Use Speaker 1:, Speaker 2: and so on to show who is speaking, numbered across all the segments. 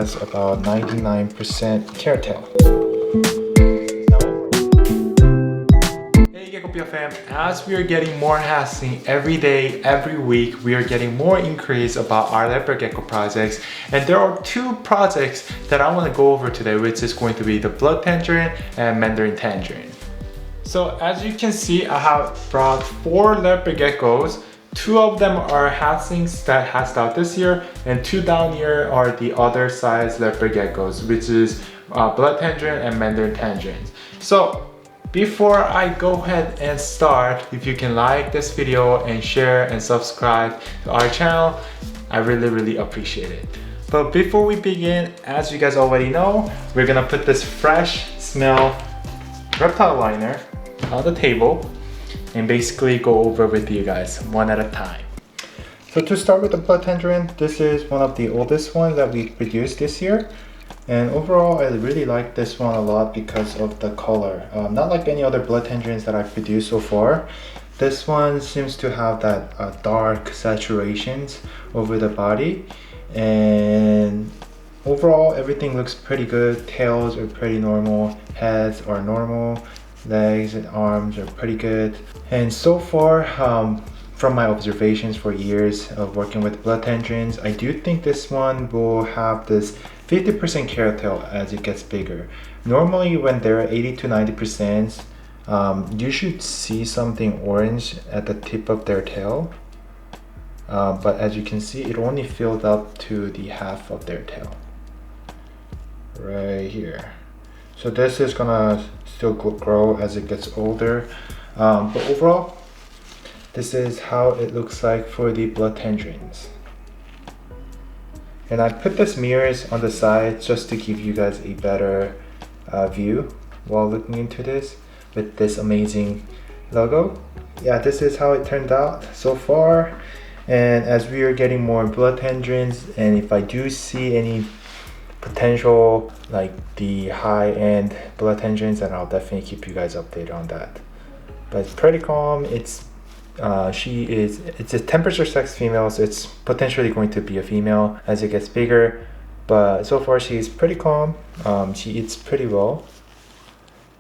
Speaker 1: has about 99% carrot tail. Hey Geckopia fam, as we are getting more hatchling every day, every week, we are getting more inquiries about our leopard gecko projects, and there are two projects that I want to go over today, which is going to be the blood tangerine and Mandarin tangerine. So as you can see, I have brought 4 leopard geckos. 2 of them are hatchlings that hatched out this year, and 2 down here are the other size leopard geckos, which is blood tangerine and Mandarin tangerines. So before I go ahead and start, if you can like this video and share and subscribe to our channel, I really appreciate it. But before we begin, as you guys already know, we're gonna put this fresh smell reptile liner on the table and basically go over with you guys one at a time. So to start with the blood tangerine, this is one of the oldest ones that we produced this year. And overall, I really like this one a lot because of the color. Not like any other blood tangerines that I've produced so far. This one seems to have that dark saturations over the body. And overall, everything looks pretty good. Tails are pretty normal, heads are normal, legs and arms are pretty good. And so far, from my observations for years of working with blood tangerines, I do think this one will have this 50% carrot tail as it gets bigger. Normally when they're 80 to 90%, you should see something orange at the tip of their tail. But as you can see, it only filled up to the half of their tail. Right here. So this is gonna still grow as it gets older. But overall, this is how it looks like for the blood tangerines. And I put this mirrors on the side just to give you guys a better view while looking into this with this amazing logo. Yeah, this is how it turned out so far. And as we are getting more blood tangerines, and if I do see any potential like the high-end blood tangerines, then I'll definitely keep you guys updated on that. But it's pretty calm. It's a temperature sex female, so it's potentially going to be a female as it gets bigger, but so far she's pretty calm. She eats pretty well,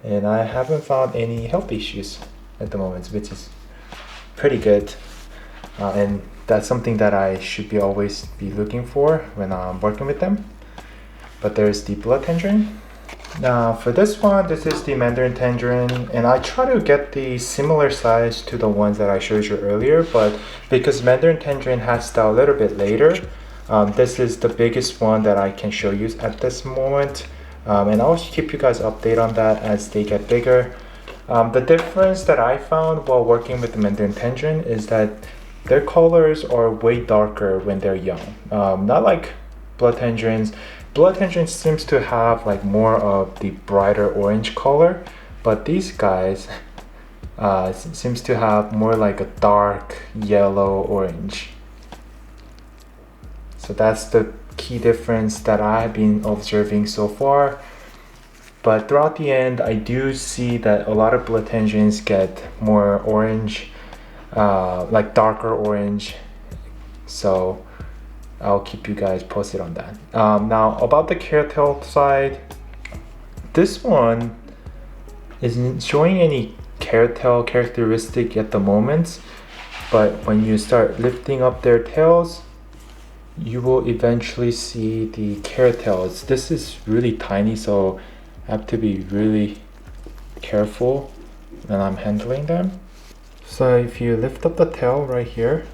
Speaker 1: and I haven't found any health issues at the moment, which is pretty good. And that's something that I should always be looking for when I'm working with them. But there's the blood tangerine. Now for this one, this is the Mandarin Tangerine, and I try to get the similar size to the ones that I showed you earlier, but because Mandarin Tangerine hatched out a little bit later, this is the biggest one that I can show you at this moment. And I'll keep you guys updated on that as they get bigger. The difference that I found while working with the Mandarin Tangerine is that their colors are way darker when they're young. Not like blood tangerines. Blood tangerine seems to have like more of the brighter orange color, but these guys seems to have more like a dark yellow orange. So that's the key difference that I've been observing so far. But throughout the end, I do see that a lot of blood tangerines get more orange, like darker orange. So I'll keep you guys posted on that. Now about the carrot tail side, this one isn't showing any carrot tail characteristic at the moment, but when you start lifting up their tails, you will eventually see the carrot tails. This is really tiny, so I have to be really careful when I'm handling them. So if you lift up the tail right here,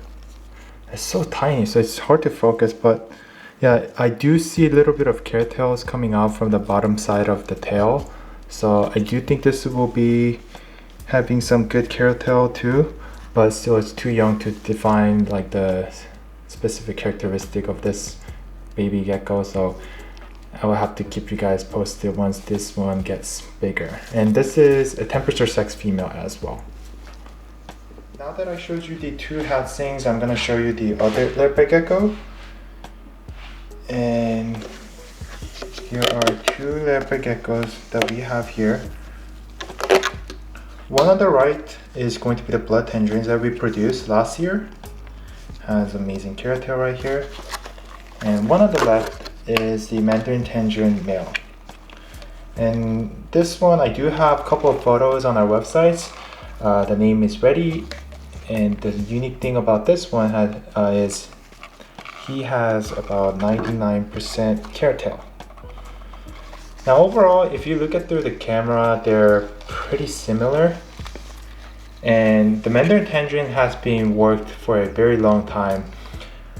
Speaker 1: it's so tiny, so it's hard to focus, but yeah, I do see a little bit of carrot tails coming out from the bottom side of the tail. So I do think this will be having some good carrot tail too, but still it's too young to define like the specific characteristic of this baby gecko. So I will have to keep you guys posted once this one gets bigger. And this is a temperature sex female as well. Now that I showed you the 2 hatchlings, I'm gonna show you the other leopard gecko. And here are 2 leopard geckos that we have here. One on the right is going to be the blood tangerines that we produced last year. Has amazing carrot tail right here. And one on the left is the Mandarin Tangerine male. And this one, I do have a couple of photos on our websites. The name is ready, and the unique thing about this one is he has about 99% carrot tail. Now overall, if you look at through the camera, they're pretty similar. And the Mandarin Tangerine has been worked for a very long time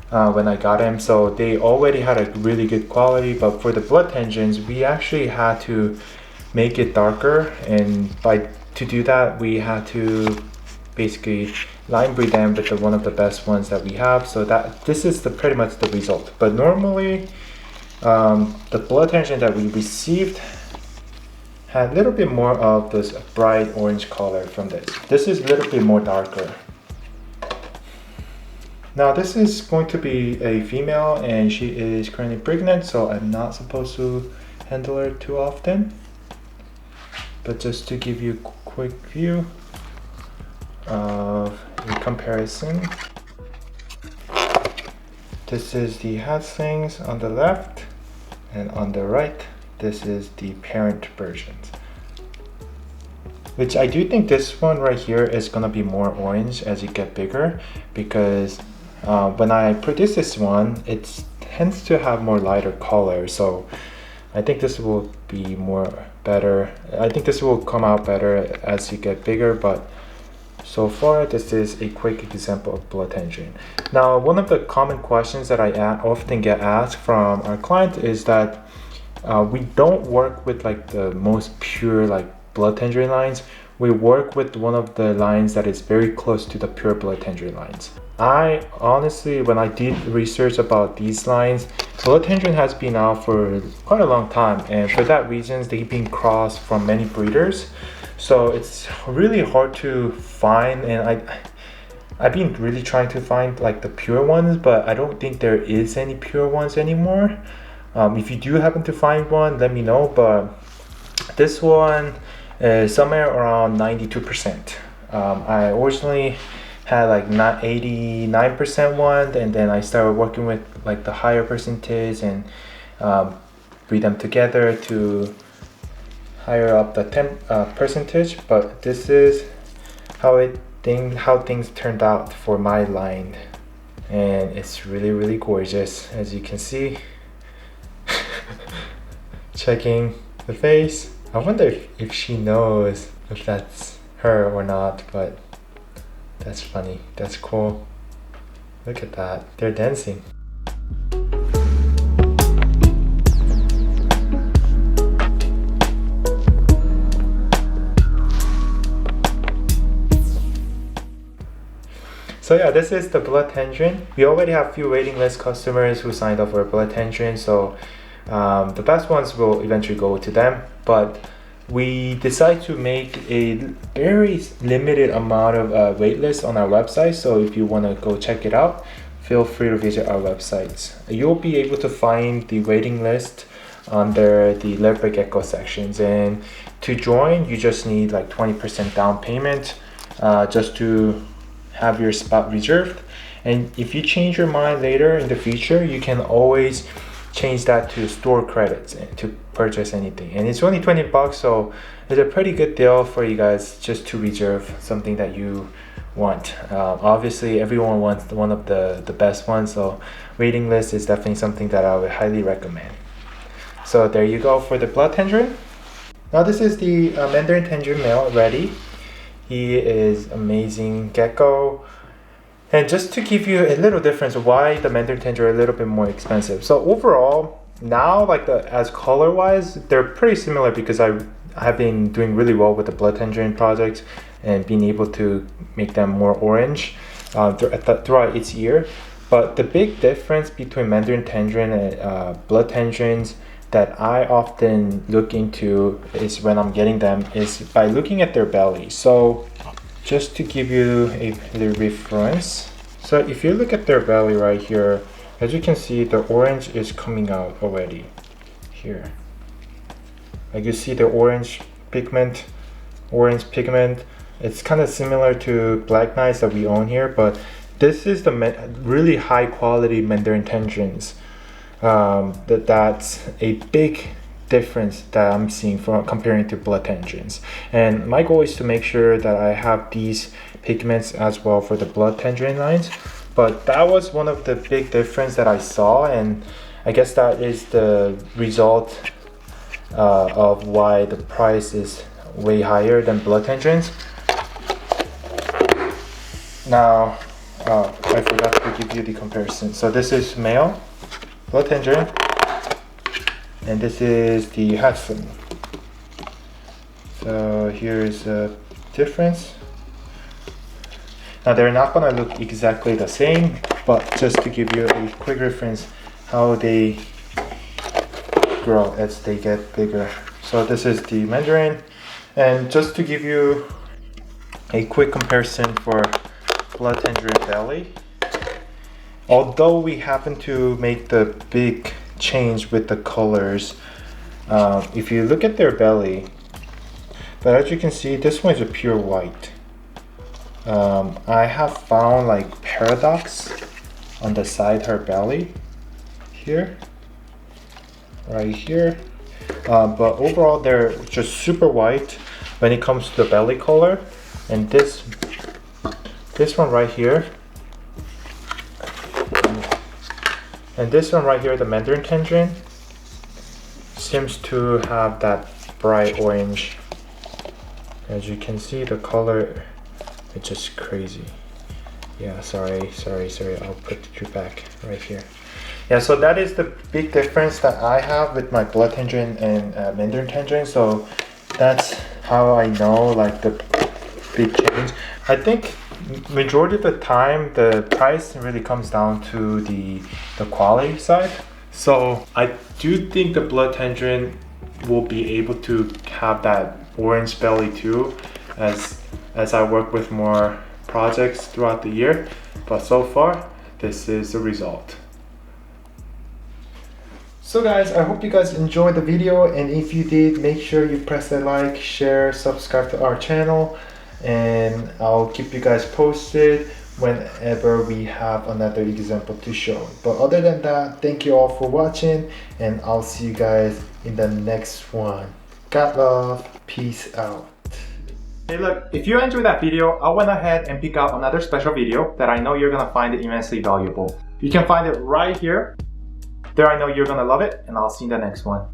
Speaker 1: when I got him, so they already had a really good quality. But for the blood tangerines, we actually had to make it darker, and to do that, we had to basically line breed them with one of the best ones that we have. So that this is pretty much the result. But normally, the blood tangerine that we received had a little bit more of this bright orange color from this. This is a little bit more darker. Now this is going to be a female, and she is currently pregnant, so I'm not supposed to handle her too often. But just to give you a quick view of a comparison. This is the hatchlings on the left, and on the right, this is the parent versions. Which I do think this one right here is gonna be more orange as you get bigger, because when I produce this one, it tends to have more lighter color. So I think this will be better. I think this will come out better as you get bigger, but so far this is a quick example of blood tangerine. Now, one of the common questions that I often get asked from our client is that we don't work with like the most pure like blood tangerine lines. We work with one of the lines that is very close to the pure blood tangerine lines. I honestly, when I did research about these lines, blood tangerine has been out for quite a long time, and for that reason, they've been crossed from many breeders. So it's really hard to find, and I've been really trying to find like the pure ones, but I don't think there is any pure ones anymore. If you do happen to find one, let me know. But this one is somewhere around 92%. I originally had like not 89% one, and then I started working with like the higher percentage and breed them together to higher up the percentage. But this is how things turned out for my line, and it's really gorgeous, as you can see. Checking the face. I wonder if she knows if that's her or not, but that's funny. That's cool. Look at that. They're dancing. So yeah, this is the blood tangerine. We already have a few waiting list customers who signed up for blood tangerine, so the best ones will eventually go to them. But we decided to make a very limited amount of wait lists on our website. So if you want to go check it out, feel free to visit our websites. You'll be able to find the waiting list under the leopard gecko sections, and to join you just need like 20% down payment just to have your spot reserved. And if you change your mind later in the future, you can always change that to store credits to purchase anything, and it's only 20 bucks, so it's a pretty good deal for you guys just to reserve something that you want. Obviously everyone wants one of the best ones, so waiting list is definitely something that I would highly recommend. So there you go for the blood tangerine. Now this is the Mandarin Tangerine male ready. He is amazing gecko. And just to give you a little difference why the Mandarin Tangerine are a little bit more expensive. So overall, now like as color wise, they're pretty similar, because I have been doing really well with the blood tangerine projects and being able to make them more orange throughout its year. But the big difference between Mandarin Tangerine and blood tangerines that I often look into is when I'm getting them is by looking at their belly. So just to give you a reference, so if you look at their belly right here, as you can see, the orange is coming out already here. Like you see the orange pigment. It's kind of similar to Black Knights that we own here, but this is the really high quality Mandarin Tangerines. that's a big difference that I'm seeing from comparing to blood tangerines. And my goal is to make sure that I have these pigments as well for the blood tangerine lines. But that was one of the big difference that I saw, and I guess that is the result of why the price is way higher than blood tangerines. Now, I forgot to give you the comparison. So this is male blood tangerine, and this is the hatchling. So here's a difference. Now they're not gonna look exactly the same, but just to give you a quick reference how they grow as they get bigger. So this is the Mandarin, and just to give you a quick comparison for blood tangerine belly, although we happen to make the big change with the colors, if you look at their belly, but as you can see, this one is a pure white. I have found like paradox on the side her belly here, right here, but overall they're just super white when it comes to the belly color. And this one right here, and this one right here, the Mandarin Tangerine, seems to have that bright orange. As you can see, the color, it's just crazy. Yeah, sorry, I'll put you back right here. Yeah, so that is the big difference that I have with my blood tangerine and Mandarin Tangerine. So that's how I know like the big change. I think majority of the time the price really comes down to the quality side. So I do think the blood tangerine will be able to have that orange belly too as I work with more projects throughout the year. But so far, this is the result. So guys, I hope you guys enjoyed the video, and if you did, make sure you press that like, share, subscribe to our channel, and I'll keep you guys posted whenever we have another example to show. But other than that, thank you all for watching, and I'll see you guys in the next one. God love, peace out. Hey look, if you enjoyed that video, I went ahead and picked out another special video that I know you're gonna find it immensely valuable. You can find it right here. There, I know you're gonna love it, and I'll see you in the next one.